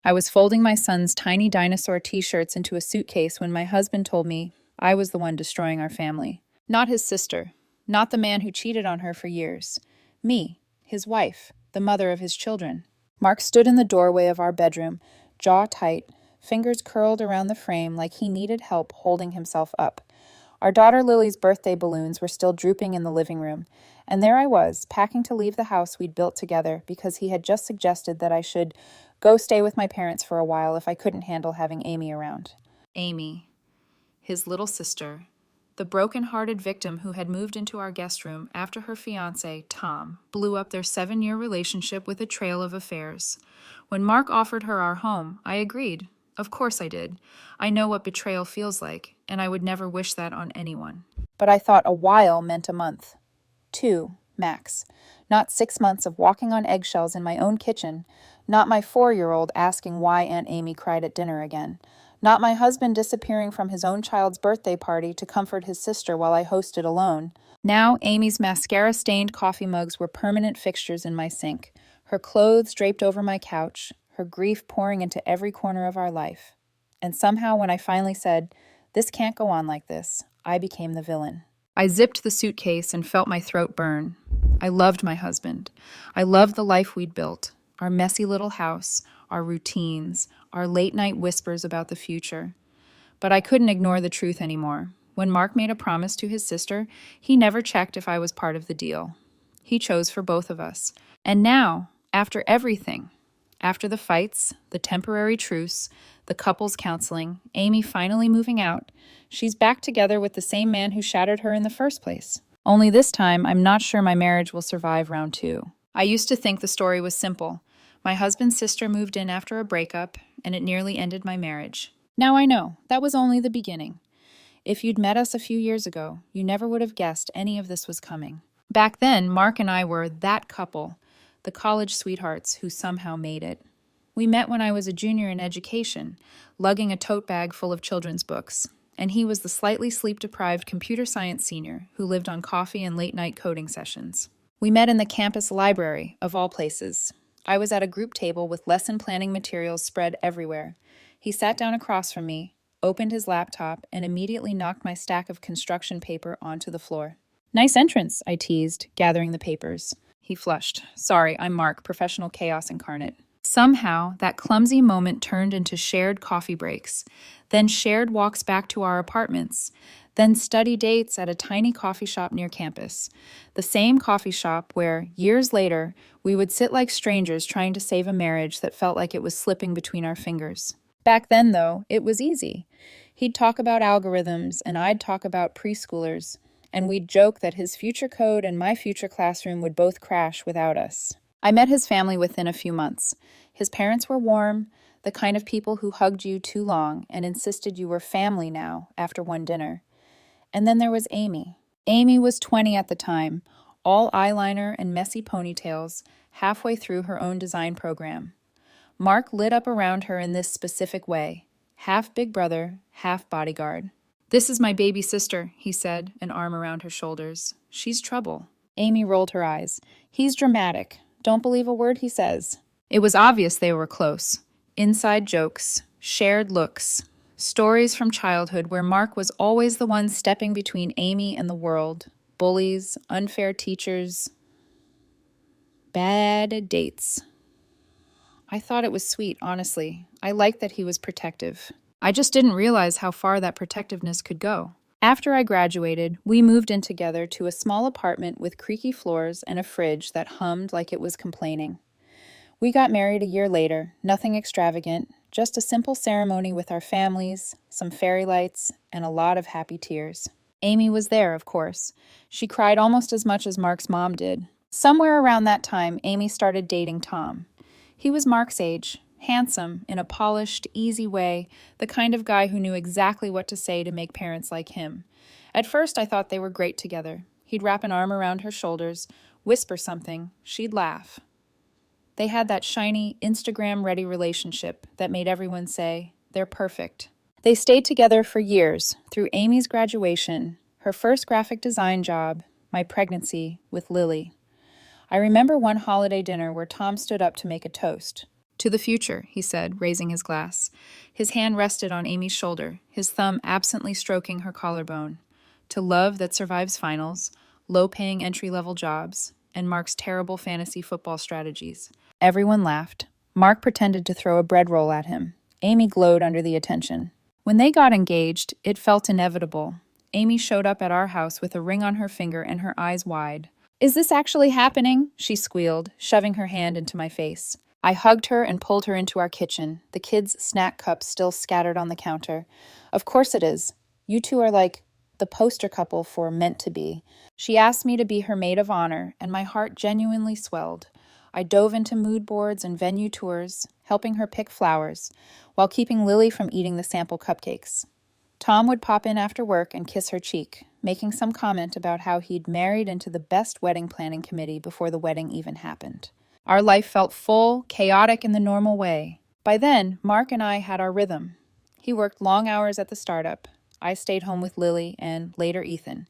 I was folding my son's tiny dinosaur t-shirts into a suitcase when my husband told me I was the one destroying our family. Not his sister, not the man who cheated on her for years. Me, his wife, the mother of his children. Mark stood in the doorway of our bedroom, jaw tight, fingers curled around the frame like he needed help holding himself up. Our daughter Lily's birthday balloons were still drooping in the living room, and there I was, packing to leave the house we'd built together because he had just suggested that I should go stay with my parents for a while if I couldn't handle having Amy around. Amy, his little sister, the broken-hearted victim who had moved into our guest room after her fiancé, Tom, blew up their 7-year relationship with a trail of affairs. When Mark offered her our home, I agreed. Of course I did. I know what betrayal feels like, and I would never wish that on anyone. But I thought a while meant a month. 2, max. Not 6 months of walking on eggshells in my own kitchen. Not my 4-year-old asking why Aunt Amy cried at dinner again. Not my husband disappearing from his own child's birthday party to comfort his sister while I hosted alone. Now Amy's mascara-stained coffee mugs were permanent fixtures in my sink, her clothes draped over my couch, her grief pouring into every corner of our life. And somehow when I finally said, "This can't go on like this," I became the villain. I zipped the suitcase and felt my throat burn. I loved my husband. I loved the life we'd built, our messy little house, our routines, our late-night whispers about the future. But I couldn't ignore the truth anymore. When Mark made a promise to his sister, he never checked if I was part of the deal. He chose for both of us. And now, after everything, after the fights, the temporary truce, the couples counseling, Amy finally moving out, she's back together with the same man who shattered her in the first place. Only this time, I'm not sure my marriage will survive round 2. I used to think the story was simple. My husband's sister moved in after a breakup, and it nearly ended my marriage. Now I know, that was only the beginning. If you'd met us a few years ago, you never would have guessed any of this was coming. Back then, Mark and I were that couple, the college sweethearts who somehow made it. We met when I was a junior in education, lugging a tote bag full of children's books, and he was the slightly sleep-deprived computer science senior who lived on coffee and late-night coding sessions. We met in the campus library, of all places. I was at a group table with lesson planning materials spread everywhere. He sat down across from me, opened his laptop, and immediately knocked my stack of construction paper onto the floor. "Nice entrance," I teased, gathering the papers. He flushed. "Sorry, I'm Mark, professional chaos incarnate." Somehow, that clumsy moment turned into shared coffee breaks, then shared walks back to our apartments, then study dates at a tiny coffee shop near campus. The same coffee shop where, years later, we would sit like strangers trying to save a marriage that felt like it was slipping between our fingers. Back then, though, it was easy. He'd talk about algorithms, and I'd talk about preschoolers, and we'd joke that his future code and my future classroom would both crash without us. I met his family within a few months. His parents were warm, the kind of people who hugged you too long and insisted you were family now after one dinner. And then there was Amy. Amy was 20 at the time, all eyeliner and messy ponytails, halfway through her own design program. Mark lit up around her in this specific way, half big brother, half bodyguard. "This is my baby sister," he said, an arm around her shoulders. "She's trouble." Amy rolled her eyes. "He's dramatic. Don't believe a word he says." It was obvious they were close. Inside jokes, shared looks, stories from childhood where Mark was always the one stepping between Amy and the world. Bullies, unfair teachers, bad dates. I thought it was sweet, honestly. I liked that he was protective. I just didn't realize how far that protectiveness could go. After I graduated, we moved in together to a small apartment with creaky floors and a fridge that hummed like it was complaining. We got married a year later, nothing extravagant, just a simple ceremony with our families, some fairy lights, and a lot of happy tears. Amy was there, of course. She cried almost as much as Mark's mom did. Somewhere around that time, Amy started dating Tom. He was Mark's age, handsome, in a polished, easy way, the kind of guy who knew exactly what to say to make parents like him. At first, I thought they were great together. He'd wrap an arm around her shoulders, whisper something, she'd laugh. They had that shiny, Instagram-ready relationship that made everyone say, "They're perfect." They stayed together for years, through Amy's graduation, her first graphic design job, my pregnancy with Lily. I remember one holiday dinner where Tom stood up to make a toast. To the future, he said, raising his glass. His hand rested on Amy's shoulder, his thumb absently stroking her collarbone. To love that survives finals, low-paying entry-level jobs, and Mark's terrible fantasy football strategies. Everyone laughed. Mark pretended to throw a bread roll at him. Amy glowed under the attention. When they got engaged, it felt inevitable. Amy showed up at our house with a ring on her finger and her eyes wide. "Is this actually happening?" she squealed, shoving her hand into my face. I hugged her and pulled her into our kitchen, the kids' snack cups still scattered on the counter. "Of course it is. You two are like the poster couple for meant to be." She asked me to be her maid of honor, and my heart genuinely swelled. I dove into mood boards and venue tours, helping her pick flowers, while keeping Lily from eating the sample cupcakes. Tom would pop in after work and kiss her cheek, making some comment about how he'd married into the best wedding planning committee before the wedding even happened. Our life felt full, chaotic in the normal way. By then, Mark and I had our rhythm. He worked long hours at the startup. I stayed home with Lily and, later, Ethan.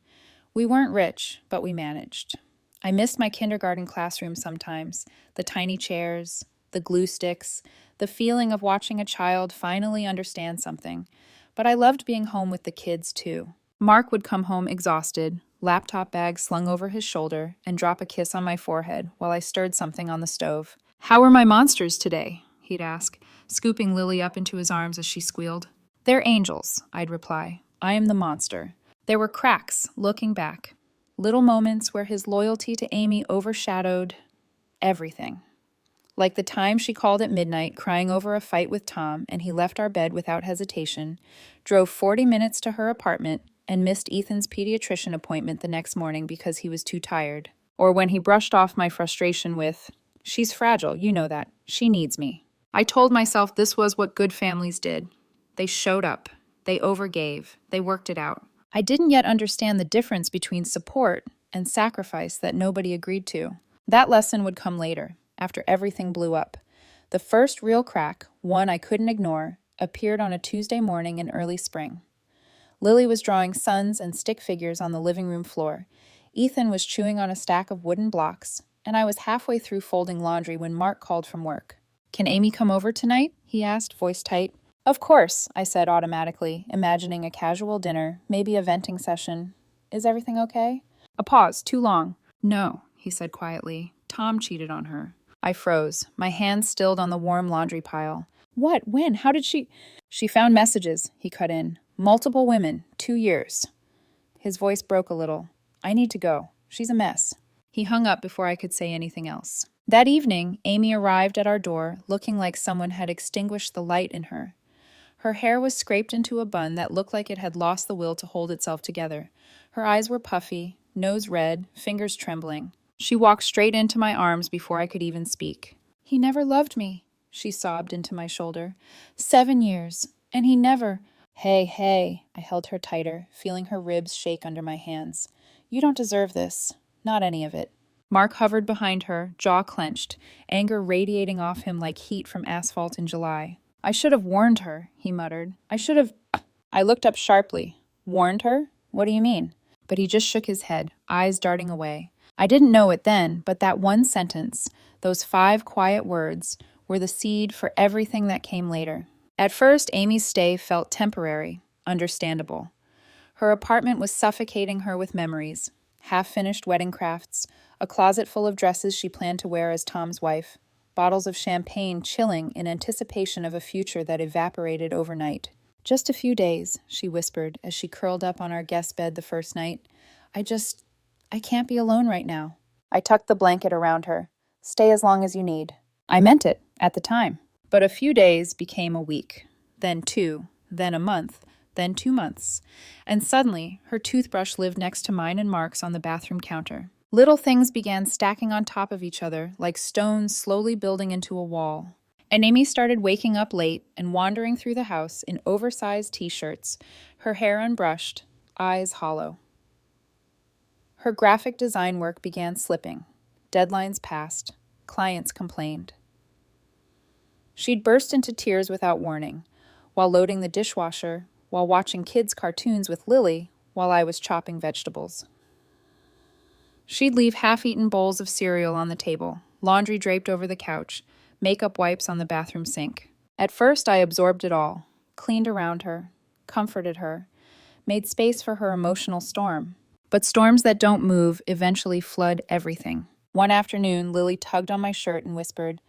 We weren't rich, but we managed. I missed my kindergarten classroom sometimes, the tiny chairs, the glue sticks, the feeling of watching a child finally understand something. But I loved being home with the kids, too. Mark would come home exhausted, laptop bag slung over his shoulder, and drop a kiss on my forehead while I stirred something on the stove. "How are my monsters today?" he'd ask, scooping Lily up into his arms as she squealed. "They're angels," I'd reply. "I am the monster." There were cracks, looking back. Little moments where his loyalty to Amy overshadowed everything. Like the time she called at midnight crying over a fight with Tom and he left our bed without hesitation, drove 40 minutes to her apartment, and missed Ethan's pediatrician appointment the next morning because he was too tired. Or when he brushed off my frustration with, "She's fragile, you know that. She needs me." I told myself this was what good families did. They showed up. They overgave. They worked it out. I didn't yet understand the difference between support and sacrifice that nobody agreed to. That lesson would come later, after everything blew up. The first real crack, one I couldn't ignore, appeared on a Tuesday morning in early spring. Lily was drawing suns and stick figures on the living room floor. Ethan was chewing on a stack of wooden blocks, and I was halfway through folding laundry when Mark called from work. "Can Amy come over tonight?" he asked, voice tight. "Of course," I said automatically, imagining a casual dinner, maybe a venting session. "Is everything okay?" A pause, too long. "No," he said quietly. "Tom cheated on her." I froze, my hands stilled on the warm laundry pile. "What? When? How did she—" "She found messages," he cut in. "Multiple women, 2 years. His voice broke a little. "I need to go. She's a mess." He hung up before I could say anything else. That evening, Amy arrived at our door looking like someone had extinguished the light in her. Her hair was scraped into a bun that looked like it had lost the will to hold itself together. Her eyes were puffy, nose red, fingers trembling. She walked straight into my arms before I could even speak. "He never loved me," she sobbed into my shoulder. 7 years, and he never— Hey, I held her tighter, feeling her ribs shake under my hands. "You don't deserve this. Not any of it." Mark hovered behind her, jaw clenched, anger radiating off him like heat from asphalt in July. "I should have warned her," he muttered. I looked up sharply. "Warned her? What do you mean?" But he just shook his head, eyes darting away. I didn't know it then, but that one sentence, those 5 quiet words, were the seed for everything that came later. At first, Amy's stay felt temporary, understandable. Her apartment was suffocating her with memories, half-finished wedding crafts, a closet full of dresses she planned to wear as Tom's wife, bottles of champagne chilling in anticipation of a future that evaporated overnight. "Just a few days," she whispered as she curled up on our guest bed the first night. I can't be alone right now." I tucked the blanket around her. "Stay as long as you need." I meant it, at the time. But a few days became a week, then 2, then a month, then 2 months. And suddenly, her toothbrush lived next to mine and Mark's on the bathroom counter. Little things began stacking on top of each other, like stones slowly building into a wall. And Amy started waking up late and wandering through the house in oversized t-shirts, her hair unbrushed, eyes hollow. Her graphic design work began slipping. Deadlines passed. Clients complained. She'd burst into tears without warning, while loading the dishwasher, while watching kids' cartoons with Lily, while I was chopping vegetables. She'd leave half-eaten bowls of cereal on the table, laundry draped over the couch, makeup wipes on the bathroom sink. At first, I absorbed it all, cleaned around her, comforted her, made space for her emotional storm. But storms that don't move eventually flood everything. One afternoon, Lily tugged on my shirt and whispered,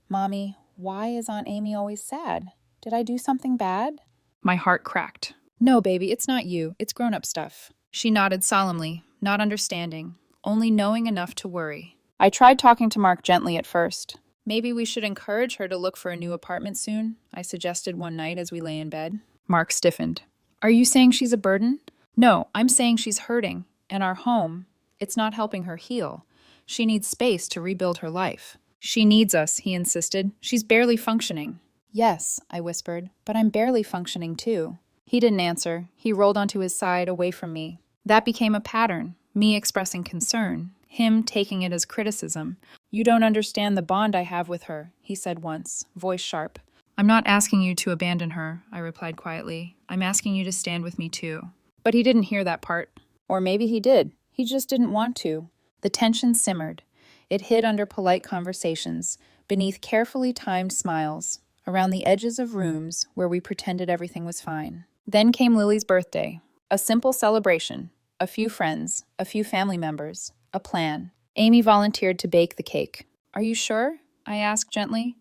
"Mommy, why is Aunt Amy always sad? Did I do something bad?" My heart cracked. "No, baby, it's not you. It's grown-up stuff." She nodded solemnly, not understanding, only knowing enough to worry. I tried talking to Mark gently at first. "Maybe we should encourage her to look for a new apartment soon," I suggested one night as we lay in bed. Mark stiffened. "Are you saying she's a burden?" "No, I'm saying she's hurting. And our home, it's not helping her heal. She needs space to rebuild her life." "She needs us," he insisted. "She's barely functioning." "Yes," I whispered, "but I'm barely functioning too." He didn't answer. He rolled onto his side, away from me. That became a pattern, me expressing concern, him taking it as criticism. "You don't understand the bond I have with her," he said once, voice sharp. "I'm not asking you to abandon her," I replied quietly. "I'm asking you to stand with me too." But he didn't hear that part. Or maybe he did. He just didn't want to. The tension simmered. It hid under polite conversations, beneath carefully timed smiles, around the edges of rooms where we pretended everything was fine. Then came Lily's birthday. A simple celebration. A few friends, a few family members, a plan. Amy volunteered to bake the cake. "Are you sure?" I asked gently.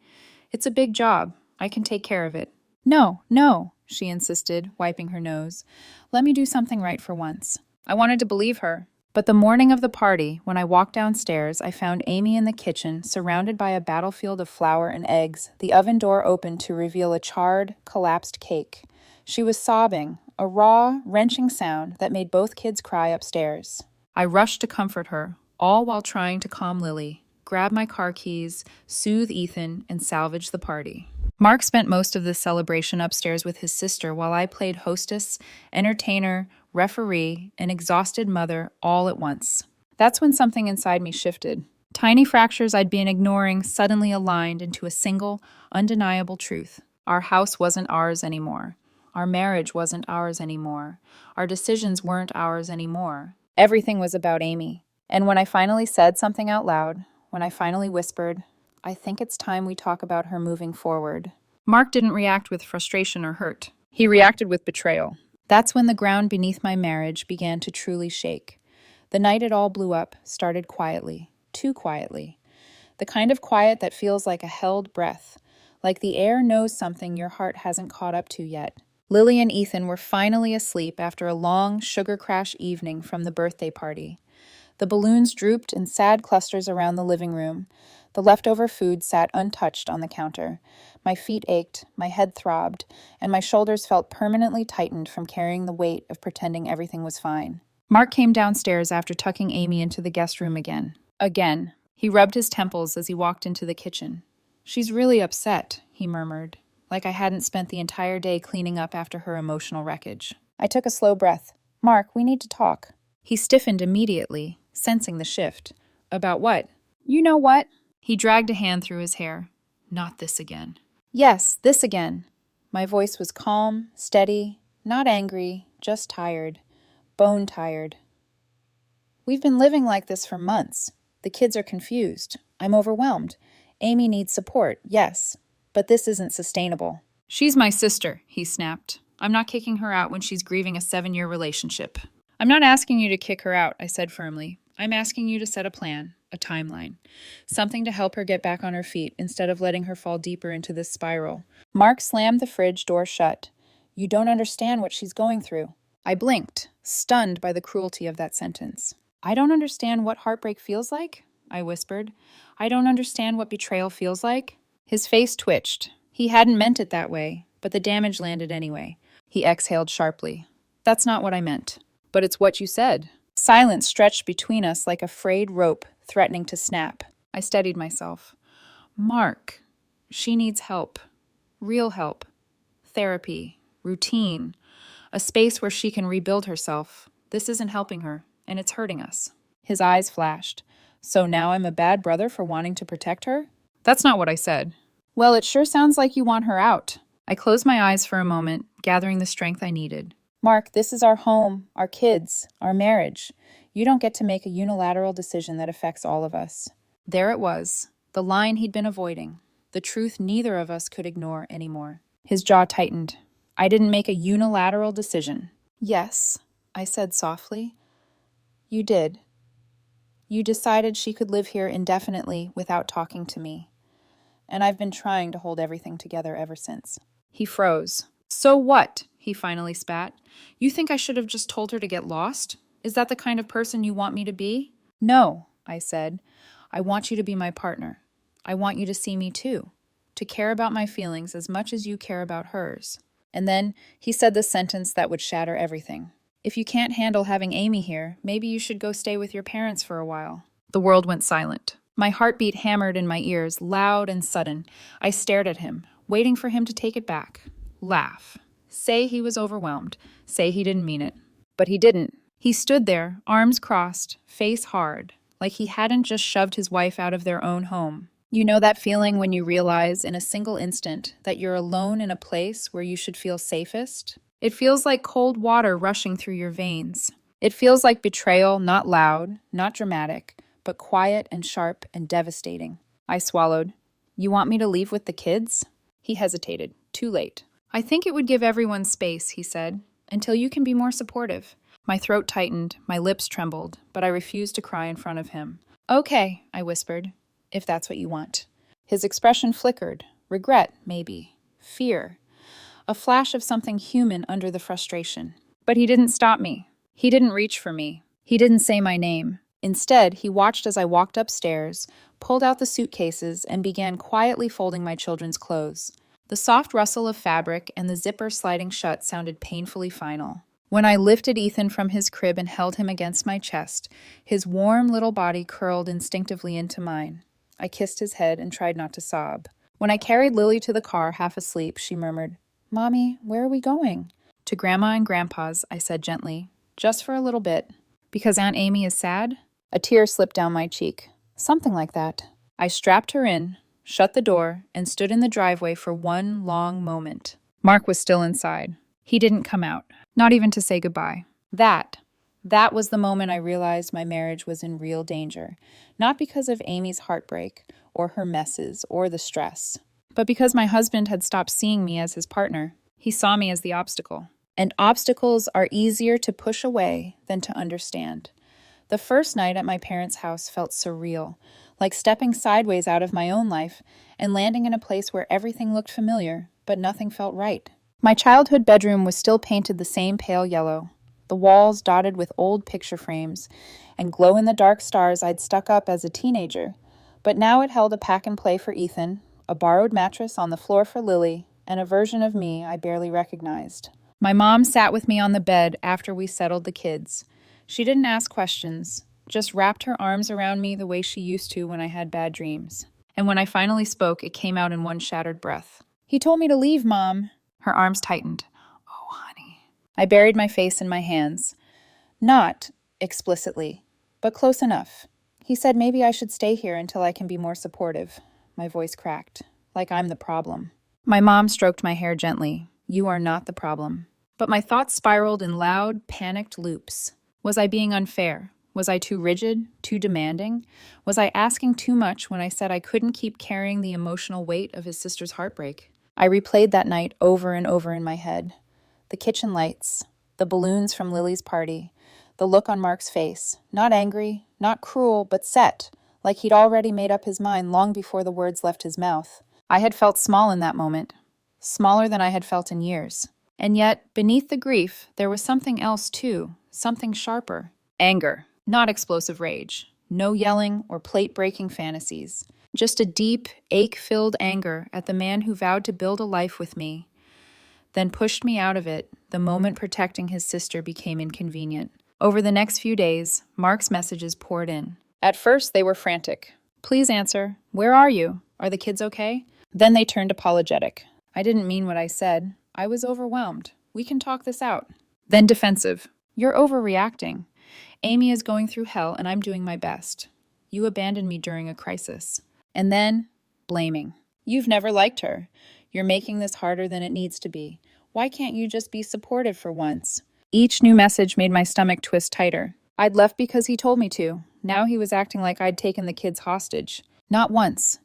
"It's a big job. I can take care of it." "No, no," she insisted, wiping her nose. "Let me do something right for once." I wanted to believe her. But the morning of the party, when I walked downstairs, I found Amy in the kitchen, surrounded by a battlefield of flour and eggs, the oven door open to reveal a charred, collapsed cake. She was sobbing, a raw, wrenching sound that made both kids cry upstairs. I rushed to comfort her, all while trying to calm Lily, grab my car keys, soothe Ethan, and salvage the party. Mark spent most of this celebration upstairs with his sister while I played hostess, entertainer, referee, and exhausted mother all at once. That's when something inside me shifted. Tiny fractures I'd been ignoring suddenly aligned into a single, undeniable truth. Our house wasn't ours anymore. Our marriage wasn't ours anymore. Our decisions weren't ours anymore. Everything was about Amy. And when I finally said something out loud, when I finally whispered, "I think it's time we talk about her moving forward," Mark didn't react with frustration or hurt. He reacted with betrayal. That's when the ground beneath my marriage began to truly shake. The night it all blew up started quietly, too quietly. The kind of quiet that feels like a held breath, like the air knows something your heart hasn't caught up to yet. Lily and Ethan were finally asleep after a long sugar crash evening from the birthday party. The balloons drooped in sad clusters around the living room. The leftover food sat untouched on the counter. My feet ached, my head throbbed, and my shoulders felt permanently tightened from carrying the weight of pretending everything was fine. Mark came downstairs after tucking Amy into the guest room again. Again. He rubbed his temples as he walked into the kitchen. "She's really upset," he murmured, like I hadn't spent the entire day cleaning up after her emotional wreckage. I took a slow breath. "Mark, we need to talk." He stiffened immediately, sensing the shift. "About what?" "You know what?" He dragged a hand through his hair. "Not this again." "Yes, this again." My voice was calm, steady, not angry, just tired. Bone tired. "We've been living like this for months. The kids are confused. I'm overwhelmed. Amy needs support, yes, but this isn't sustainable." "She's my sister," he snapped. "I'm not kicking her out when she's grieving a 7-year relationship." "I'm not asking you to kick her out," I said firmly. "I'm asking you to set a plan, a timeline, something to help her get back on her feet instead of letting her fall deeper into this spiral." Mark slammed the fridge door shut. "You don't understand what she's going through." I blinked, stunned by the cruelty of that sentence. "I don't understand what heartbreak feels like?" I whispered. "I don't understand what betrayal feels like?" His face twitched. He hadn't meant it that way, but the damage landed anyway. He exhaled sharply. "That's not what I meant." "But it's what you said." Silence stretched between us like a frayed rope threatening to snap. I steadied myself. "Mark, she needs help. Real help. Therapy. Routine. A space where she can rebuild herself. This isn't helping her, and it's hurting us." His eyes flashed. "So now I'm a bad brother for wanting to protect her?" "That's not what I said." "Well, it sure sounds like you want her out." I closed my eyes for a moment, gathering the strength I needed. "Mark, this is our home, our kids, our marriage. You don't get to make a unilateral decision that affects all of us." There it was, the line he'd been avoiding. the truth neither of us could ignore anymore. His jaw tightened. I didn't make a unilateral decision. Yes, I said softly. You did. You decided she could live here indefinitely without talking to me. And I've been trying to hold everything together ever since. He froze. So what? He finally spat. You think I should have just told her to get lost? Is that the kind of person you want me to be? No, I said. I want you to be my partner. I want you to see me too. To care about my feelings as much as you care about hers. And then he said the sentence that would shatter everything. If you can't handle having Amy here, maybe you should go stay with your parents for a while. The world went silent. My heartbeat hammered in my ears, loud and sudden. I stared at him, waiting for him to take it back. Laugh. Say he was overwhelmed. Say he didn't mean it. But he didn't. He stood there, arms crossed, face hard, like he hadn't just shoved his wife out of their own home. You know that feeling when you realize in a single instant that you're alone in a place where you should feel safest? It feels like cold water rushing through your veins. It feels like betrayal, not loud, not dramatic, but quiet and sharp and devastating. I swallowed. You want me to leave with the kids? He hesitated. Too late. I think it would give everyone space, he said, until you can be more supportive. My throat tightened, my lips trembled, but I refused to cry in front of him. Okay, I whispered, if that's what you want. His expression flickered. Regret, maybe. Fear. A flash of something human under the frustration. But he didn't stop me. He didn't reach for me. He didn't say my name. Instead, he watched as I walked upstairs, pulled out the suitcases, and began quietly folding my children's clothes. The soft rustle of fabric and the zipper sliding shut sounded painfully final. When I lifted Ethan from his crib and held him against my chest, his warm little body curled instinctively into mine. I kissed his head and tried not to sob. When I carried Lily to the car, half asleep, she murmured, Mommy, where are we going? To Grandma and Grandpa's, I said gently. Just for a little bit. Because Aunt Amy is sad? A tear slipped down my cheek. Something like that. I strapped her in, shut the door, and stood in the driveway for one long moment. Mark was still inside. He didn't come out, not even to say goodbye. That was the moment I realized my marriage was in real danger. Not because of Amy's heartbreak, or her messes, or the stress, but because my husband had stopped seeing me as his partner. He saw me as the obstacle. And obstacles are easier to push away than to understand. The first night at my parents' house felt surreal, like stepping sideways out of my own life and landing in a place where everything looked familiar, but nothing felt right. My childhood bedroom was still painted the same pale yellow, the walls dotted with old picture frames and glow-in-the-dark stars I'd stuck up as a teenager, but now it held a pack-and-play for Ethan, a borrowed mattress on the floor for Lily, and a version of me I barely recognized. My mom sat with me on the bed after we settled the kids. She didn't ask questions, just wrapped her arms around me the way she used to when I had bad dreams. And when I finally spoke, it came out in one shattered breath. He told me to leave, Mom. Her arms tightened. Oh, honey. I buried my face in my hands. Not explicitly, but close enough. He said maybe I should stay here until I can be more supportive. My voice cracked, like I'm the problem. My mom stroked my hair gently. You are not the problem. But my thoughts spiraled in loud, panicked loops. Was I being unfair? Was I too rigid, too demanding? Was I asking too much when I said I couldn't keep carrying the emotional weight of his sister's heartbreak? I replayed that night over and over in my head. The kitchen lights, the balloons from Lily's party, the look on Mark's face, not angry, not cruel, but set, like he'd already made up his mind long before the words left his mouth. I had felt small in that moment, smaller than I had felt in years. And yet, beneath the grief, there was something else too, something sharper. Anger, not explosive rage. No yelling or plate-breaking fantasies. Just a deep, ache-filled anger at the man who vowed to build a life with me, then pushed me out of it the moment protecting his sister became inconvenient. Over the next few days, Mark's messages poured in. At first, they were frantic. Please answer. Where are you? Are the kids okay? Then they turned apologetic. I didn't mean what I said. I was overwhelmed. We can talk this out. Then defensive. You're overreacting. Amy is going through hell and I'm doing my best. You abandoned me during a crisis. And then, blaming. You've never liked her. You're making this harder than it needs to be. Why can't you just be supportive for once? Each new message made my stomach twist tighter. I'd left because he told me to. Now he was acting like I'd taken the kids hostage. Not once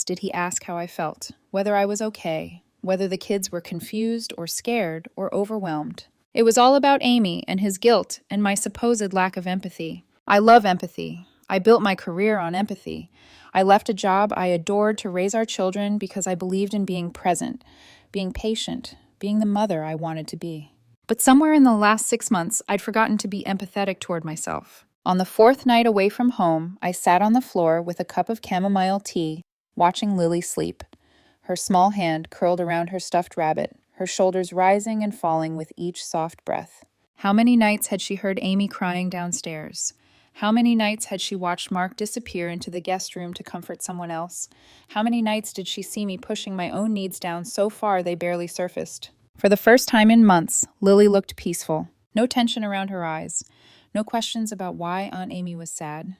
did he ask how I felt, whether I was okay, whether the kids were confused or scared or overwhelmed. It was all about Amy and his guilt and my supposed lack of empathy. I love empathy. I built my career on empathy. I left a job I adored to raise our children because I believed in being present, being patient, being the mother I wanted to be. But somewhere in the last 6 months, I'd forgotten to be empathetic toward myself. On the fourth night away from home, I sat on the floor with a cup of chamomile tea, watching Lily sleep, her small hand curled around her stuffed rabbit, her shoulders rising and falling with each soft breath. How many nights had she heard Amy crying downstairs? How many nights had she watched Mark disappear into the guest room to comfort someone else? How many nights did she see me pushing my own needs down so far they barely surfaced? For the first time in months, Lily looked peaceful. No tension around her eyes. No questions about why Aunt Amy was sad.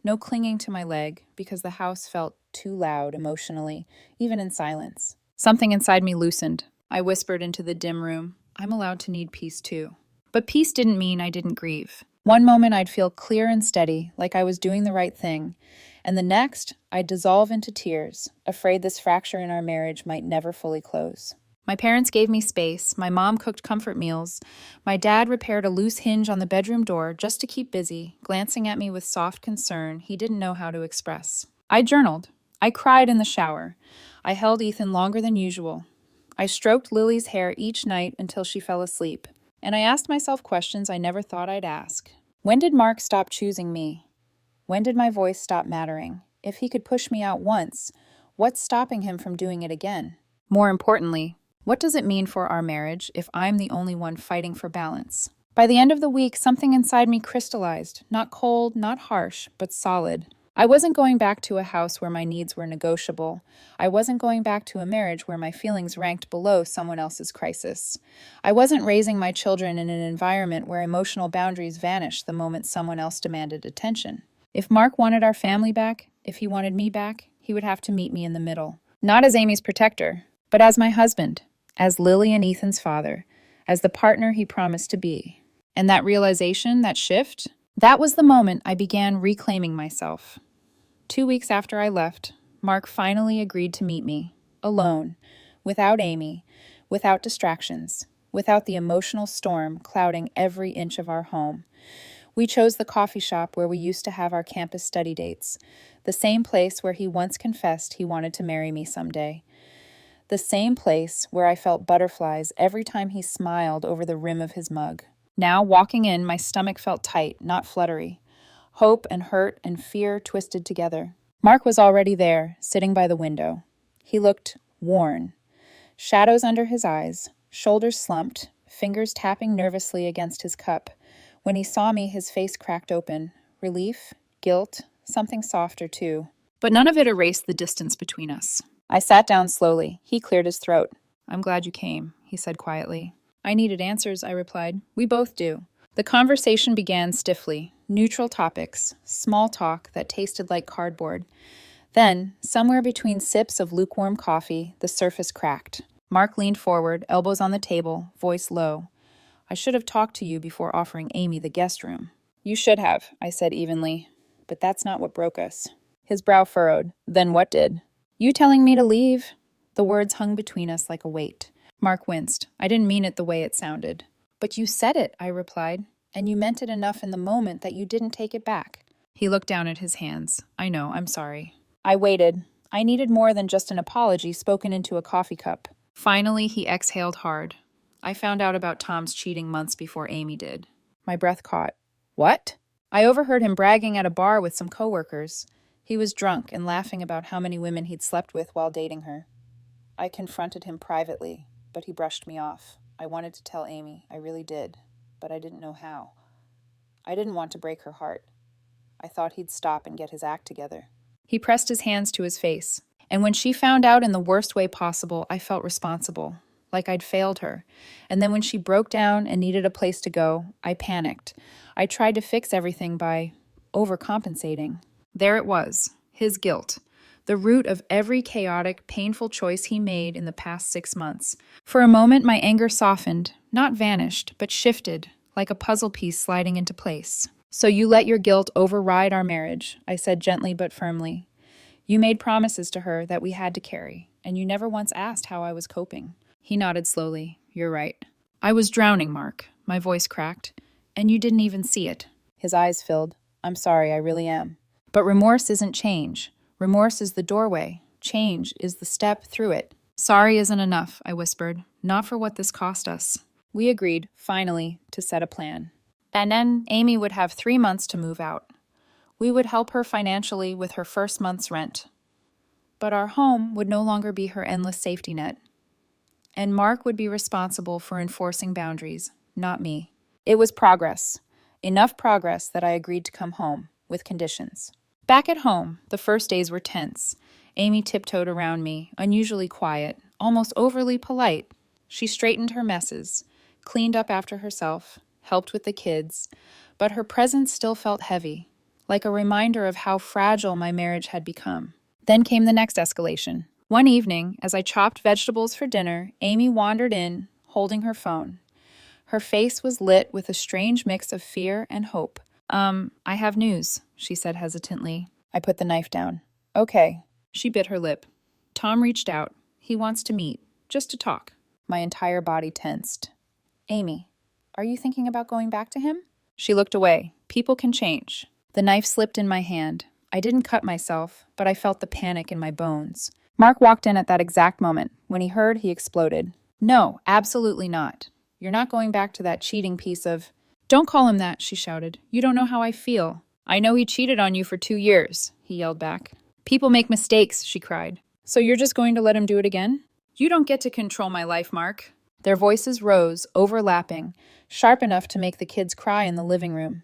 No clinging to my leg because the house felt too loud emotionally, even in silence. Something inside me loosened. I whispered into the dim room, I'm allowed to need peace too. But peace didn't mean I didn't grieve. One moment I'd feel clear and steady, like I was doing the right thing, and the next I'd dissolve into tears, afraid this fracture in our marriage might never fully close. My parents gave me space, my mom cooked comfort meals, my dad repaired a loose hinge on the bedroom door just to keep busy, glancing at me with soft concern he didn't know how to express. I journaled. I cried in the shower. I held Ethan longer than usual. I stroked Lily's hair each night until she fell asleep. And I asked myself questions I never thought I'd ask. When did Mark stop choosing me? When did my voice stop mattering? If he could push me out once, what's stopping him from doing it again? More importantly, what does it mean for our marriage if I'm the only one fighting for balance? By the end of the week, something inside me crystallized, not cold, not harsh, but solid. I wasn't going back to a house where my needs were negotiable. I wasn't going back to a marriage where my feelings ranked below someone else's crisis. I wasn't raising my children in an environment where emotional boundaries vanished the moment someone else demanded attention. If Mark wanted our family back, if he wanted me back, he would have to meet me in the middle. Not as Amy's protector, but as my husband, as Lily and Ethan's father, as the partner he promised to be. And that realization, that shift, that was the moment I began reclaiming myself. 2 weeks after I left, Mark finally agreed to meet me, alone, without Amy, without distractions, without the emotional storm clouding every inch of our home. We chose the coffee shop where we used to have our campus study dates, the same place where he once confessed he wanted to marry me someday. The same place where I felt butterflies every time he smiled over the rim of his mug. Now, walking in, my stomach felt tight, not fluttery. Hope and hurt and fear twisted together. Mark was already there, sitting by the window. He looked worn. Shadows under his eyes, shoulders slumped, fingers tapping nervously against his cup. When he saw me, his face cracked open. Relief, guilt, something softer too. But none of it erased the distance between us. I sat down slowly. He cleared his throat. I'm glad you came, he said quietly. I needed answers, I replied. We both do. The conversation began stiffly. Neutral topics, small talk that tasted like cardboard. Then, somewhere between sips of lukewarm coffee, the surface cracked. Mark leaned forward, elbows on the table, voice low. I should have talked to you before offering Amy the guest room. You should have, I said evenly. But that's not what broke us. His brow furrowed. Then what did? You telling me to leave? The words hung between us like a weight. Mark winced. I didn't mean it the way it sounded. But you said it, I replied. And you meant it enough in the moment that you didn't take it back. He looked down at his hands. I know, I'm sorry. I waited. I needed more than just an apology spoken into a coffee cup. Finally, he exhaled hard. I found out about Tom's cheating months before Amy did. My breath caught. What? I overheard him bragging at a bar with some coworkers. He was drunk and laughing about how many women he'd slept with while dating her. I confronted him privately, but he brushed me off. I wanted to tell Amy, I really did, but I didn't know how. I didn't want to break her heart. I thought he'd stop and get his act together. He pressed his hands to his face, and when she found out in the worst way possible, I felt responsible, like I'd failed her. And then when she broke down and needed a place to go, I panicked. I tried to fix everything by overcompensating. There it was, his guilt, the root of every chaotic, painful choice he made in the past 6 months. For a moment, my anger softened, not vanished, but shifted, like a puzzle piece sliding into place. So you let your guilt override our marriage, I said gently but firmly. You made promises to her that we had to carry, and you never once asked how I was coping." He nodded slowly. "You're right. I was drowning, Mark." My voice cracked. "And you didn't even see it." His eyes filled. "I'm sorry, I really am. But remorse isn't change. Remorse is the doorway. Change is the step through it." "Sorry isn't enough," I whispered. "Not for what this cost us." We agreed, finally, to set a plan. And then Amy would have 3 months to move out. We would help her financially with her first month's rent. But our home would no longer be her endless safety net. And Mark would be responsible for enforcing boundaries, not me. It was progress. Enough progress that I agreed to come home, with conditions. Back at home, the first days were tense. Amy tiptoed around me, unusually quiet, almost overly polite. She straightened her messes, cleaned up after herself, helped with the kids, but her presence still felt heavy, like a reminder of how fragile my marriage had become. Then came the next escalation. One evening, as I chopped vegetables for dinner, Amy wandered in, holding her phone. Her face was lit with a strange mix of fear and hope. I have news," she said hesitantly. I put the knife down. "Okay." She bit her lip. "Tom reached out. He wants to meet, just to talk." My entire body tensed. "Amy, are you thinking about going back to him?" She looked away. People can change. The knife slipped in my hand. I didn't cut myself, but I felt the panic in my bones. Mark walked in at that exact moment. When he heard, he exploded. "No, absolutely not. You're not going back to that cheating piece of—" "Don't call him that," she shouted. "You don't know how I feel." "I know he cheated on you for 2 years," he yelled back. "People make mistakes," she cried. "So you're just going to let him do it again?" "You don't get to control my life, Mark." Their voices rose, overlapping, sharp enough to make the kids cry in the living room.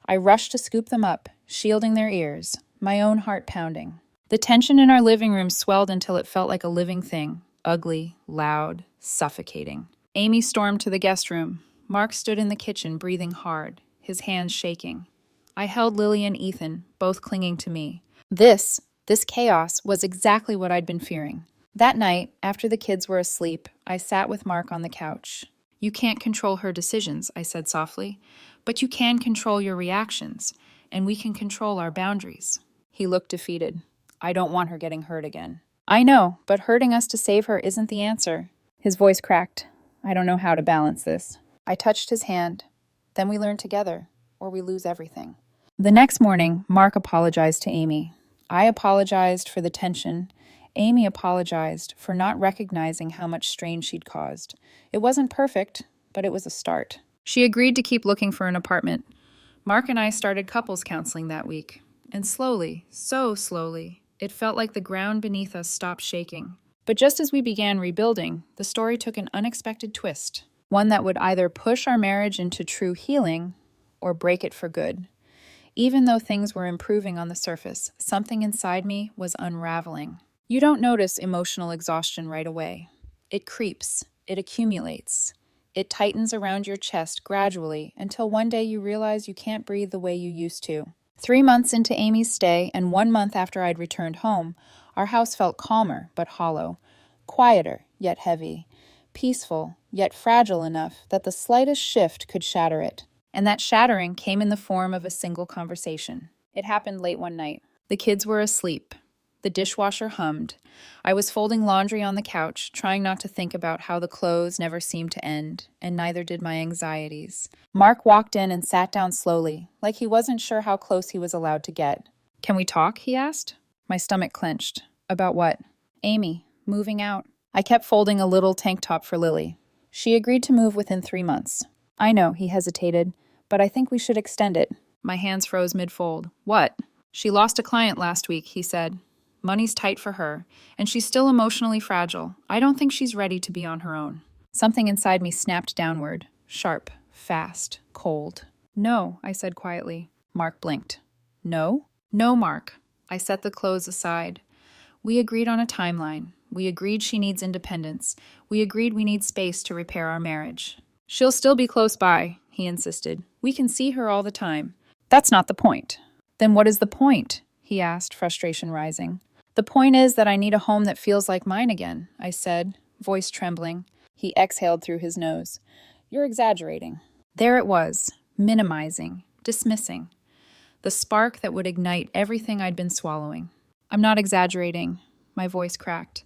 I rushed to scoop them up, shielding their ears, my own heart pounding. The tension in our living room swelled until it felt like a living thing, ugly, loud, suffocating. Amy stormed to the guest room. Mark stood in the kitchen, breathing hard, his hands shaking. I held Lily and Ethan, both clinging to me. This chaos was exactly what I'd been fearing. That night, after the kids were asleep, I sat with Mark on the couch. "You can't control her decisions," I said softly, "but you can control your reactions, and we can control our boundaries." He looked defeated. "I don't want her getting hurt again." "I know, but hurting us to save her isn't the answer." His voice cracked. "I don't know how to balance this." I touched his hand. "Then we learn together, or we lose everything." The next morning, Mark apologized to Amy. I apologized for the tension. Amy apologized for not recognizing how much strain she'd caused. It wasn't perfect, but it was a start. She agreed to keep looking for an apartment. Mark and I started couples counseling that week. And slowly, so slowly, it felt like the ground beneath us stopped shaking. But just as we began rebuilding, the story took an unexpected twist. One that would either push our marriage into true healing or break it for good. Even though things were improving on the surface, something inside me was unraveling. You don't notice emotional exhaustion right away. It creeps, it accumulates. It tightens around your chest gradually until one day you realize you can't breathe the way you used to. 3 months into Amy's stay and 1 month after I'd returned home, our house felt calmer but hollow, quieter yet heavy, peaceful yet fragile enough that the slightest shift could shatter it. And that shattering came in the form of a single conversation. It happened late one night. The kids were asleep. The dishwasher hummed. I was folding laundry on the couch, trying not to think about how the clothes never seemed to end, and neither did my anxieties. Mark walked in and sat down slowly, like he wasn't sure how close he was allowed to get. "Can we talk?" he asked. My stomach clenched. "About what?" "Amy, moving out." I kept folding a little tank top for Lily. "She agreed to move within 3 months." "I know," he hesitated, "but I think we should extend it." My hands froze mid-fold. "What?" "She lost a client last week," he said. "Money's tight for her, and she's still emotionally fragile. I don't think she's ready to be on her own." Something inside me snapped downward, sharp, fast, cold. "No," I said quietly. Mark blinked. "No?" "No, Mark." I set the clothes aside. "We agreed on a timeline. We agreed she needs independence. We agreed we need space to repair our marriage." "She'll still be close by," he insisted. "We can see her all the time." "That's not the point." "Then what is the point?" he asked, frustration rising. "The point is that I need a home that feels like mine again," I said, voice trembling. He exhaled through his nose. "You're exaggerating." There it was, minimizing, dismissing. The spark that would ignite everything I'd been swallowing. I'm not exaggerating. My voice cracked.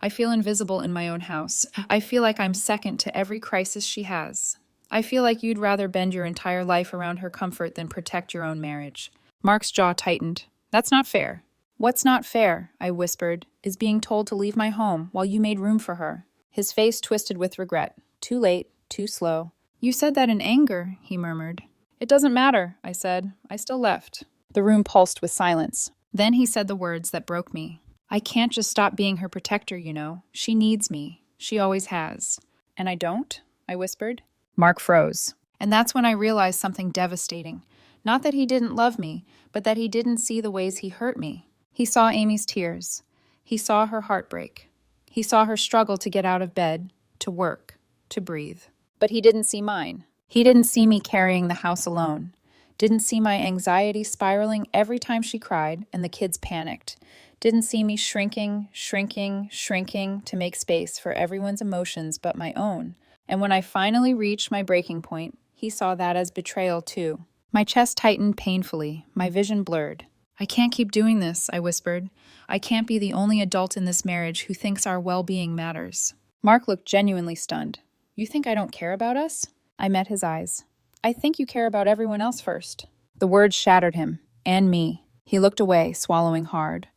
I feel invisible in my own house. I feel like I'm second to every crisis she has. I feel like you'd rather bend your entire life around her comfort than protect your own marriage. Mark's jaw tightened. That's not fair. What's not fair, I whispered, is being told to leave my home while you made room for her. His face twisted with regret. Too late, too slow. You said that in anger, he murmured. It doesn't matter, I said. I still left. The room pulsed with silence. Then he said the words that broke me. I can't just stop being her protector, you know. She needs me. She always has. And I don't? I whispered. Mark froze. And that's when I realized something devastating. Not that he didn't love me, but that he didn't see the ways he hurt me. He saw Amy's tears. He saw her heartbreak. He saw her struggle to get out of bed, to work, to breathe. But he didn't see mine. He didn't see me carrying the house alone. Didn't see my anxiety spiraling every time she cried and the kids panicked. Didn't see me shrinking to make space for everyone's emotions but my own. And when I finally reached my breaking point, he saw that as betrayal too. My chest tightened painfully, my vision blurred. I can't keep doing this, I whispered. I can't be the only adult in this marriage who thinks our well-being matters. Mark looked genuinely stunned. You think I don't care about us? I met his eyes. I think you care about everyone else first. The words shattered him, and me. He looked away, swallowing hard.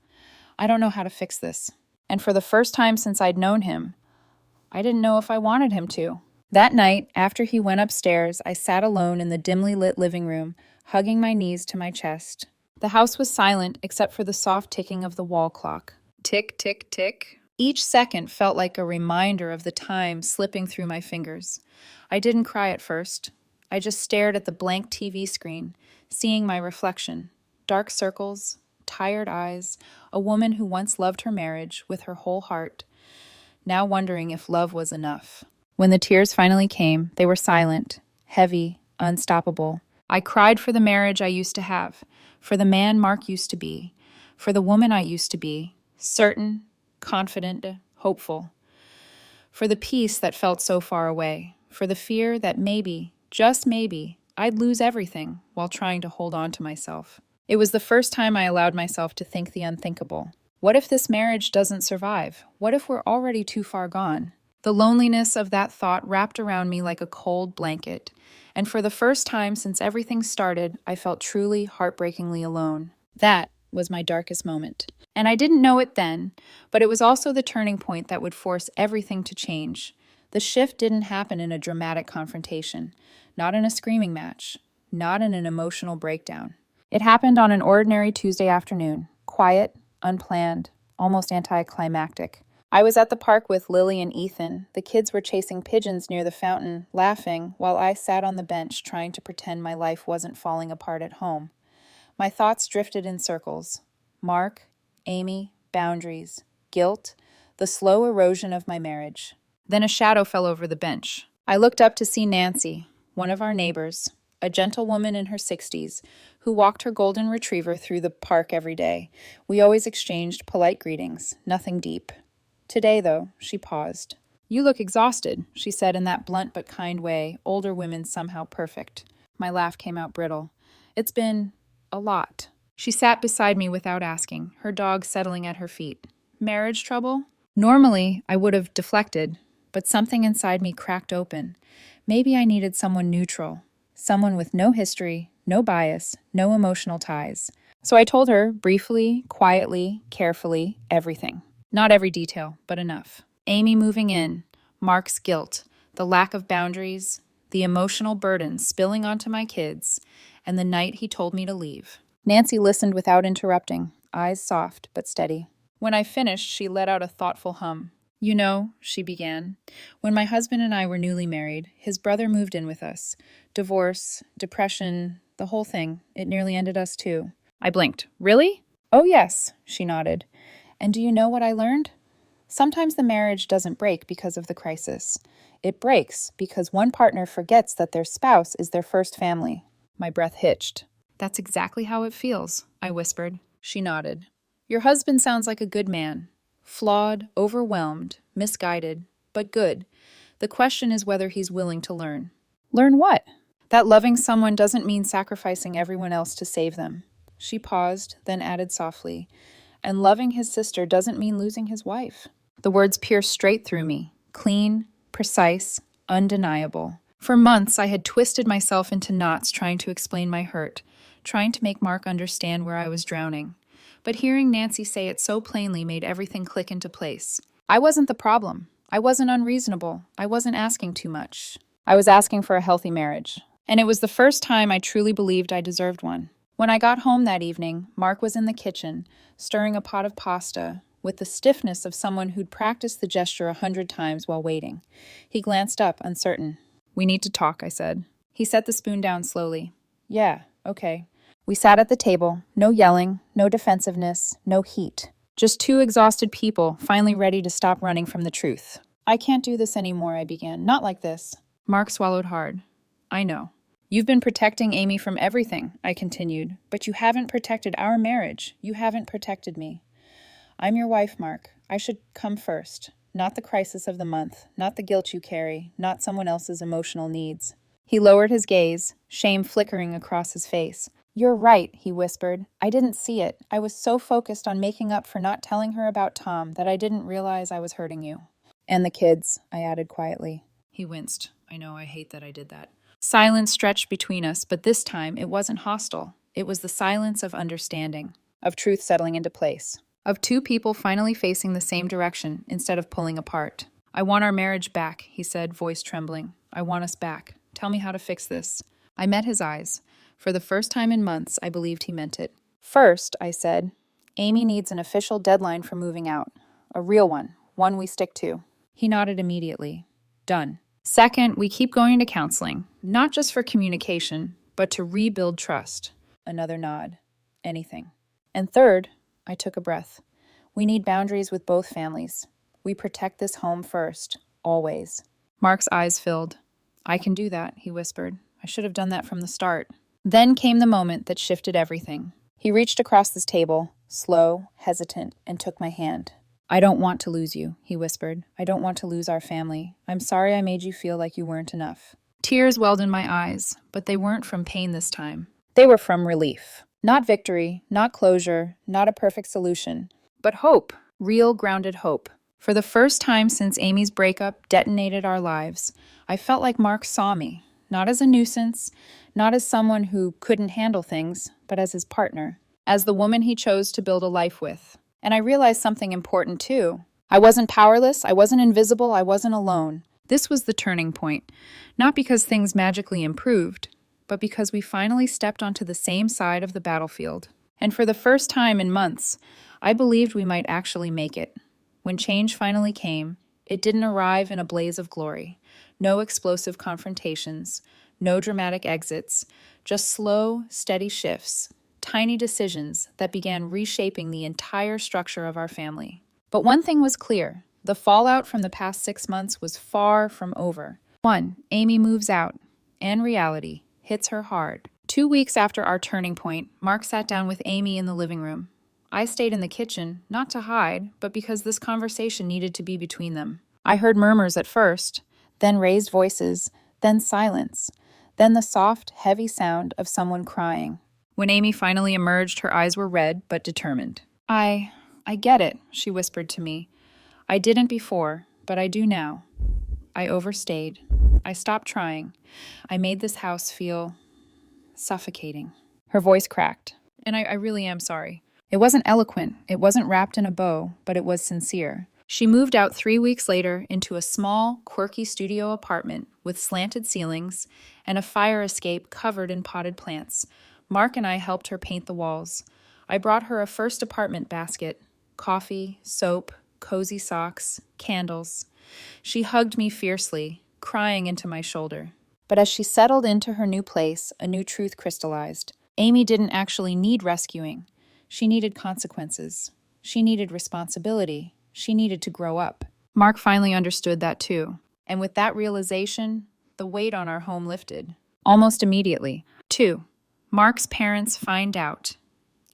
I don't know how to fix this. And for the first time since I'd known him, I didn't know if I wanted him to. That night, after he went upstairs, I sat alone in the dimly lit living room, hugging my knees to my chest. The house was silent except for the soft ticking of the wall clock. Tick, tick, tick. Each second felt like a reminder of the time slipping through my fingers. I didn't cry at first. I just stared at the blank TV screen, seeing my reflection. Dark circles, tired eyes, a woman who once loved her marriage with her whole heart, now wondering if love was enough. When the tears finally came, they were silent, heavy, unstoppable. I cried for the marriage I used to have, for the man Mark used to be, for the woman I used to be, certain, confident, hopeful, for the peace that felt so far away, for the fear that maybe, just maybe, I'd lose everything while trying to hold on to myself. It was the first time I allowed myself to think the unthinkable. What if this marriage doesn't survive? What if we're already too far gone? The loneliness of that thought wrapped around me like a cold blanket, and for the first time since everything started, I felt truly, heartbreakingly alone. That was my darkest moment. And I didn't know it then, but it was also the turning point that would force everything to change. The shift didn't happen in a dramatic confrontation, not in a screaming match, not in an emotional breakdown. It happened on an ordinary Tuesday afternoon, quiet, unplanned, almost anticlimactic. I was at the park with Lily and Ethan. The kids were chasing pigeons near the fountain, laughing, while I sat on the bench trying to pretend my life wasn't falling apart at home. My thoughts drifted in circles. Mark, Amy, boundaries, guilt, the slow erosion of my marriage. Then a shadow fell over the bench. I looked up to see Nancy, one of our neighbors, a gentle woman in her 60s, who walked her golden retriever through the park every day. We always exchanged polite greetings, nothing deep. Today, though, she paused. You look exhausted, she said in that blunt but kind way, older women somehow perfect. My laugh came out brittle. It's been a lot. She sat beside me without asking, her dog settling at her feet. Marriage trouble? Normally, I would have deflected, but something inside me cracked open. Maybe I needed someone neutral, someone with no history, no bias, no emotional ties. So I told her, briefly, quietly, carefully, everything. Not every detail, but enough. Amy moving in, Mark's guilt, the lack of boundaries, the emotional burden spilling onto my kids, and the night he told me to leave. Nancy listened without interrupting, eyes soft but steady. When I finished, she let out a thoughtful hum. You know, she began, when my husband and I were newly married, his brother moved in with us. Divorce, depression, the whole thing. It nearly ended us too. I blinked. Really? Oh yes, she nodded. And do you know what I learned? Sometimes the marriage doesn't break because of the crisis. It breaks because one partner forgets that their spouse is their first family. My breath hitched. That's exactly how it feels, I whispered. She nodded. Your husband sounds like a good man. Flawed, overwhelmed, misguided, but good. The question is whether he's willing to learn. Learn what? That loving someone doesn't mean sacrificing everyone else to save them. She paused, then added softly, And loving his sister doesn't mean losing his wife. The words pierced straight through me, clean, precise, undeniable. For months, I had twisted myself into knots trying to explain my hurt, trying to make Mark understand where I was drowning. But hearing Nancy say it so plainly made everything click into place. I wasn't the problem. I wasn't unreasonable. I wasn't asking too much. I was asking for a healthy marriage. And it was the first time I truly believed I deserved one. When I got home that evening, Mark was in the kitchen, stirring a pot of pasta, with the stiffness of someone who'd practiced the gesture 100 times while waiting. He glanced up, uncertain. "We need to talk," I said. He set the spoon down slowly. "Yeah, okay." We sat at the table, no yelling, no defensiveness, no heat. Just two exhausted people, finally ready to stop running from the truth. "I can't do this anymore," I began. "Not like this." Mark swallowed hard. "I know. You've been protecting Amy from everything," I continued, "but you haven't protected our marriage. You haven't protected me. I'm your wife, Mark. I should come first. Not the crisis of the month, not the guilt you carry, not someone else's emotional needs." He lowered his gaze, shame flickering across his face. "You're right," he whispered. "I didn't see it. I was so focused on making up for not telling her about Tom that I didn't realize I was hurting you." "And the kids," I added quietly. He winced. "I know, I hate that I did that." Silence stretched between us, but this time it wasn't hostile. It was the silence of understanding, of truth settling into place, of two people finally facing the same direction instead of pulling apart. "I want our marriage back," he said, voice trembling. "I want us back. Tell me how to fix this." I met his eyes. For the first time in months, I believed he meant it. "First," I said, "Amy needs an official deadline for moving out. A real one we stick to." He nodded immediately. "Done." "Second, we keep going to counseling, not just for communication, but to rebuild trust." Another nod. "Anything." "And third," I took a breath, "we need boundaries with both families. We protect this home first, always." Mark's eyes filled. "I can do that," he whispered. "I should have done that from the start." Then came the moment that shifted everything. He reached across this table, slow, hesitant, and took my hand. "I don't want to lose you," he whispered. "I don't want to lose our family. I'm sorry I made you feel like you weren't enough." Tears welled in my eyes, but they weren't from pain this time. They were from relief. Not victory, not closure, not a perfect solution, but hope, real grounded hope. For the first time since Amy's breakup detonated our lives, I felt like Mark saw me, not as a nuisance, not as someone who couldn't handle things, but as his partner, as the woman he chose to build a life with. And I realized something important too. I wasn't powerless, I wasn't invisible, I wasn't alone. This was the turning point, not because things magically improved, but because we finally stepped onto the same side of the battlefield. And for the first time in months, I believed we might actually make it. When change finally came, it didn't arrive in a blaze of glory. No explosive confrontations, no dramatic exits, just slow, steady shifts, tiny decisions that began reshaping the entire structure of our family. But one thing was clear. The fallout from the past 6 months was far from over. 1. Amy moves out, and reality hits her hard. 2 weeks after our turning point, Mark sat down with Amy in the living room. I stayed in the kitchen, not to hide, but because this conversation needed to be between them. I heard murmurs at first, then raised voices, then silence, then the soft, heavy sound of someone crying. When Amy finally emerged, her eyes were red but determined. I get it," she whispered to me. "I didn't before, but I do now. I overstayed. I stopped trying. I made this house feel suffocating." Her voice cracked. "And I really am sorry." It wasn't eloquent, it wasn't wrapped in a bow, but it was sincere. She moved out 3 weeks later into a small, quirky studio apartment with slanted ceilings and a fire escape covered in potted plants. Mark and I helped her paint the walls. I brought her a first apartment basket, coffee, soap, cozy socks, candles. She hugged me fiercely, crying into my shoulder. But as she settled into her new place, a new truth crystallized. Amy didn't actually need rescuing. She needed consequences. She needed responsibility. She needed to grow up. Mark finally understood that too. And with that realization, the weight on our home lifted. Almost immediately. 2. Mark's parents find out,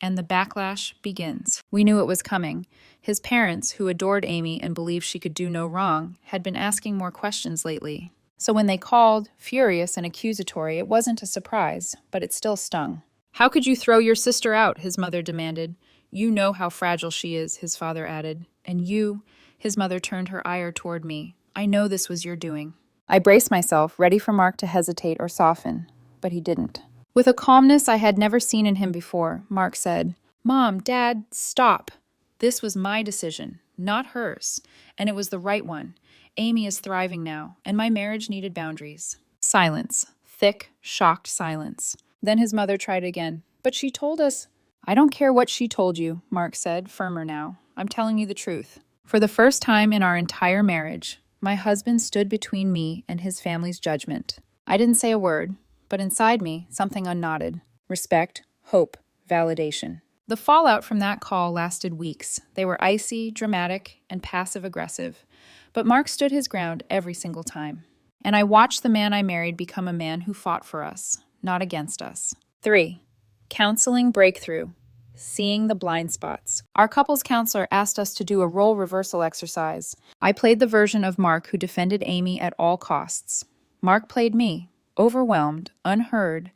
and the backlash begins. We knew it was coming. His parents, who adored Amy and believed she could do no wrong, had been asking more questions lately. So when they called, furious and accusatory, it wasn't a surprise, but it still stung. "How could you throw your sister out?" his mother demanded. You know how fragile she is, his father added. And you, his mother turned her ire toward me. I know this was your doing. I braced myself, ready for Mark to hesitate or soften, but he didn't. With a calmness I had never seen in him before, Mark said, Mom, Dad, stop. This was my decision, not hers, and it was the right one. Amy is thriving now, and my marriage needed boundaries. Silence. Thick, shocked silence. Then his mother tried again. But she told us. I don't care what she told you, Mark said, firmer now. I'm telling you the truth. For the first time in our entire marriage, my husband stood between me and his family's judgment. I didn't say a word, but inside me, something unknotted. Respect, hope, validation. The fallout from that call lasted weeks. They were icy, dramatic, and passive-aggressive. But Mark stood his ground every single time. And I watched the man I married become a man who fought for us, not against us. 3. Counseling breakthrough. Seeing the blind spots. Our couples counselor asked us to do a role reversal exercise. I played the version of Mark who defended Amy at all costs. Mark played me, overwhelmed, unheard,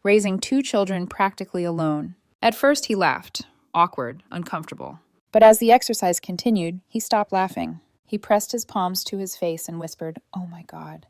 raising 2 children practically alone. At first he laughed, awkward, uncomfortable. But as the exercise continued, he stopped laughing. He pressed his palms to his face and whispered, "Oh my God,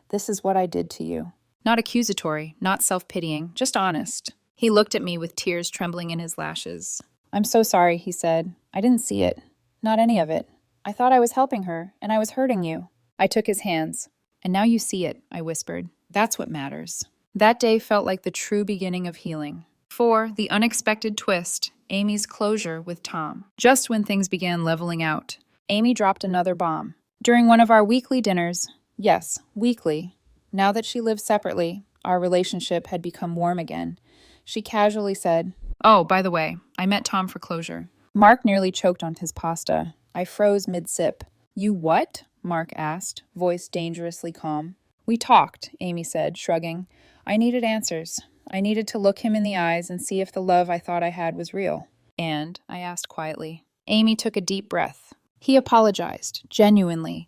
this is what I did to you." Not accusatory, not self-pitying, just honest. He looked at me with tears trembling in his lashes. "I'm so sorry," he said. "I didn't see it. Not any of it. I thought I was helping her, and I was hurting you." I took his hands. "And now you see it," I whispered. "That's what matters." That day felt like the true beginning of healing. 4. The unexpected twist. Amy's closure with Tom. Just when things began leveling out, Amy dropped another bomb. During one of our weekly dinners, yes, weekly, now that she lived separately, our relationship had become warm again. She casually said, "Oh, by the way, I met Tom for closure." Mark nearly choked on his pasta. I froze mid-sip. "You what?" Mark asked, voice dangerously calm. "We talked," Amy said, shrugging. "I needed answers. I needed to look him in the eyes and see if the love I thought I had was real." "And?" I asked quietly. Amy took a deep breath. "He apologized, genuinely.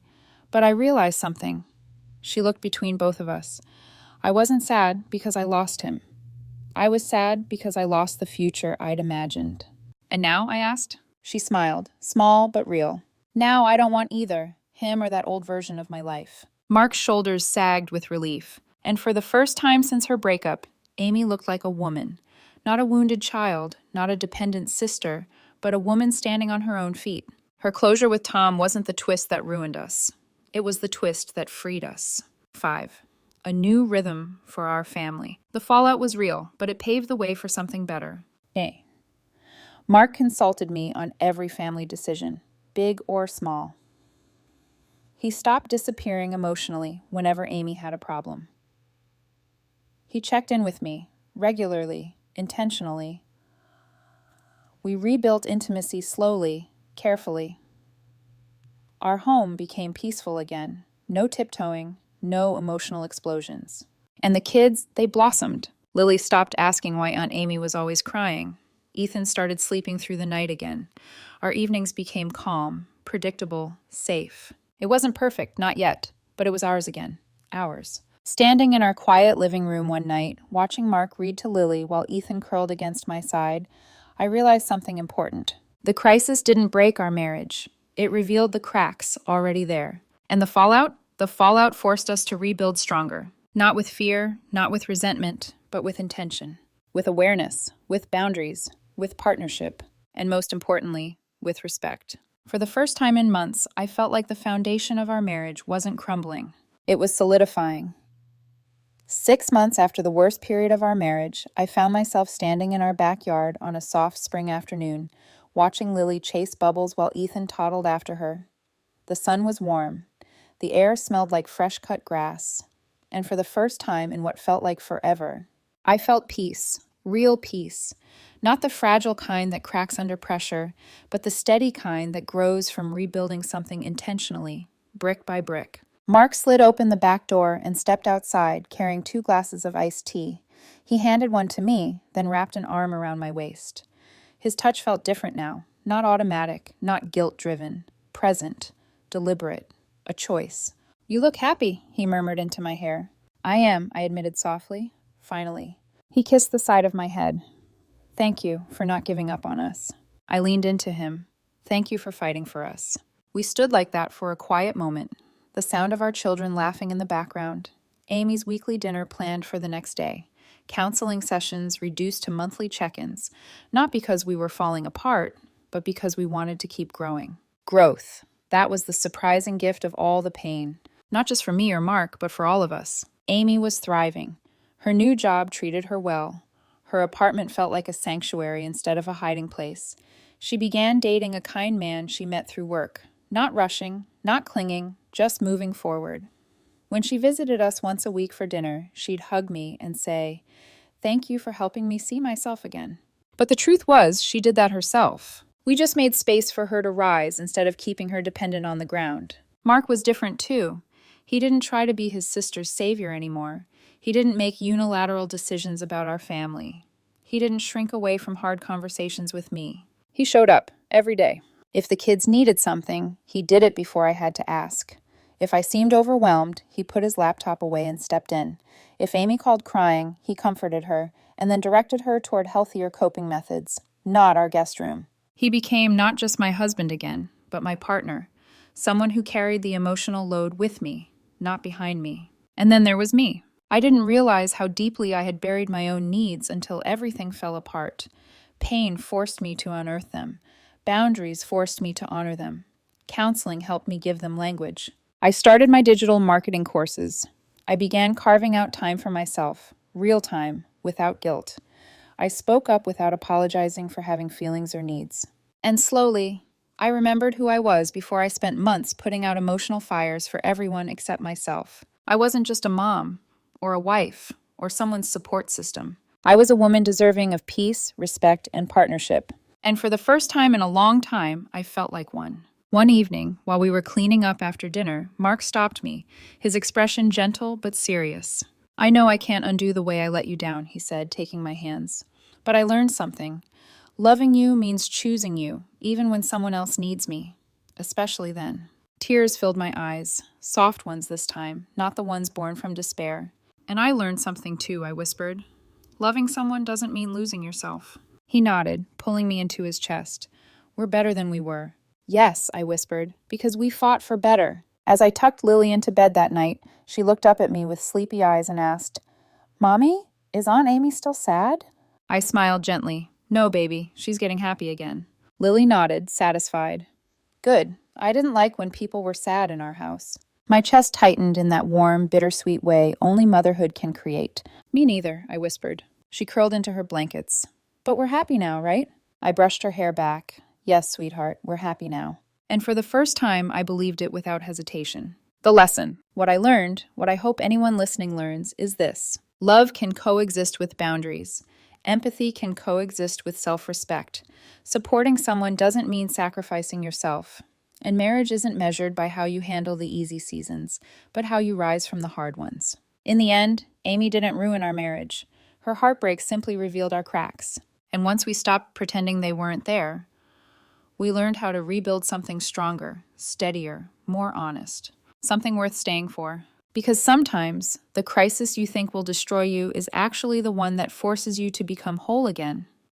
But I realized something." She looked between both of us. "I wasn't sad because I lost him. I was sad because I lost the future I'd imagined." "And now?" I asked. She smiled, small but real. "Now I don't want either, him or that old version of my life." Mark's shoulders sagged with relief. And for the first time since her breakup, Amy looked like a woman. Not a wounded child, not a dependent sister, but a woman standing on her own feet. Her closure with Tom wasn't the twist that ruined us. It was the twist that freed us. 5. A new rhythm for our family. The fallout was real, but it paved the way for something better. A. Mark consulted me on every family decision, big or small. He stopped disappearing emotionally whenever Amy had a problem. He checked in with me, regularly, intentionally. We rebuilt intimacy slowly, carefully. Our home became peaceful again. No tiptoeing, no emotional explosions. And the kids, they blossomed. Lily stopped asking why Aunt Amy was always crying. Ethan started sleeping through the night again. Our evenings became calm, predictable, safe. It wasn't perfect, not yet, but it was ours again. Ours. Standing in our quiet living room one night, watching Mark read to Lily while Ethan curled against my side, I realized something important. The crisis didn't break our marriage. It revealed the cracks already there. And the fallout? The fallout forced us to rebuild stronger. Not with fear, not with resentment, but with intention. With awareness, with boundaries, with partnership, and most importantly, with respect. For the first time in months, I felt like the foundation of our marriage wasn't crumbling. It was solidifying. 6 months after the worst period of our marriage, I found myself standing in our backyard on a soft spring afternoon, watching Lily chase bubbles while Ethan toddled after her. The sun was warm. The air smelled like fresh-cut grass. And for the first time in what felt like forever, I felt peace, real peace. Not the fragile kind that cracks under pressure, but the steady kind that grows from rebuilding something intentionally, brick by brick. Mark slid open the back door and stepped outside, carrying 2 glasses of iced tea. He handed one to me, then wrapped an arm around my waist. His touch felt different now, not automatic, not guilt-driven, present, deliberate, a choice. "You look happy," he murmured into my hair. "I am," I admitted softly. Finally. He kissed the side of my head. "Thank you for not giving up on us." I leaned into him. Thank you for fighting for us. We stood like that for a quiet moment, the sound of our children laughing in the background, Amy's weekly dinner planned for the next day, counseling sessions reduced to monthly check-ins, not because we were falling apart, but because we wanted to keep growing. Growth. That was the surprising gift of all the pain. Not just for me or Mark, but for all of us. Amy was thriving. Her new job treated her well. Her apartment felt like a sanctuary instead of a hiding place. She began dating a kind man she met through work. Not rushing, not clinging, just moving forward. When she visited us once a week for dinner, she'd hug me and say, "Thank you for helping me see myself again." But the truth was, she did that herself. We just made space for her to rise instead of keeping her dependent on the ground. Mark was different too. He didn't try to be his sister's savior anymore. He didn't make unilateral decisions about our family. He didn't shrink away from hard conversations with me. He showed up every day. If the kids needed something, he did it before I had to ask. If I seemed overwhelmed, he put his laptop away and stepped in. If Amy called crying, he comforted her and then directed her toward healthier coping methods, not our guest room. He became not just my husband again, but my partner, someone who carried the emotional load with me, not behind me. And then there was me. I didn't realize how deeply I had buried my own needs until everything fell apart. Pain forced me to unearth them. Boundaries forced me to honor them. Counseling helped me give them language. I started my digital marketing courses. I began carving out time for myself, real time, without guilt. I spoke up without apologizing for having feelings or needs. And slowly, I remembered who I was before I spent months putting out emotional fires for everyone except myself. I wasn't just a mom, or a wife, or someone's support system. I was a woman deserving of peace, respect, and partnership. And for the first time in a long time, I felt like one. One evening, while we were cleaning up after dinner, Mark stopped me, his expression gentle but serious. "I know I can't undo the way I let you down," he said, taking my hands. "But I learned something. Loving you means choosing you, even when someone else needs me. Especially then." Tears filled my eyes, soft ones this time, not the ones born from despair. "And I learned something too," I whispered. "Loving someone doesn't mean losing yourself." He nodded, pulling me into his chest. "We're better than we were." "Yes," I whispered, "because we fought for better." As I tucked Lily into bed that night, she looked up at me with sleepy eyes and asked, "Mommy, is Aunt Amy still sad?" I smiled gently. "No, baby, she's getting happy again." Lily nodded, satisfied. "Good. I didn't like when people were sad in our house." My chest tightened in that warm, bittersweet way only motherhood can create. "Me neither," I whispered. She curled into her blankets. "But we're happy now, right?" I brushed her hair back. "Yes, sweetheart, we're happy now." And for the first time, I believed it without hesitation. The lesson. What I learned, what I hope anyone listening learns, is this. Love can coexist with boundaries. Empathy can coexist with self-respect. Supporting someone doesn't mean sacrificing yourself. And marriage isn't measured by how you handle the easy seasons, but how you rise from the hard ones. In the end, Amy didn't ruin our marriage. Her heartbreak simply revealed our cracks. And once we stopped pretending they weren't there, we learned how to rebuild something stronger, steadier, more honest. Something worth staying for. Because sometimes, the crisis you think will destroy you is actually the one that forces you to become whole again.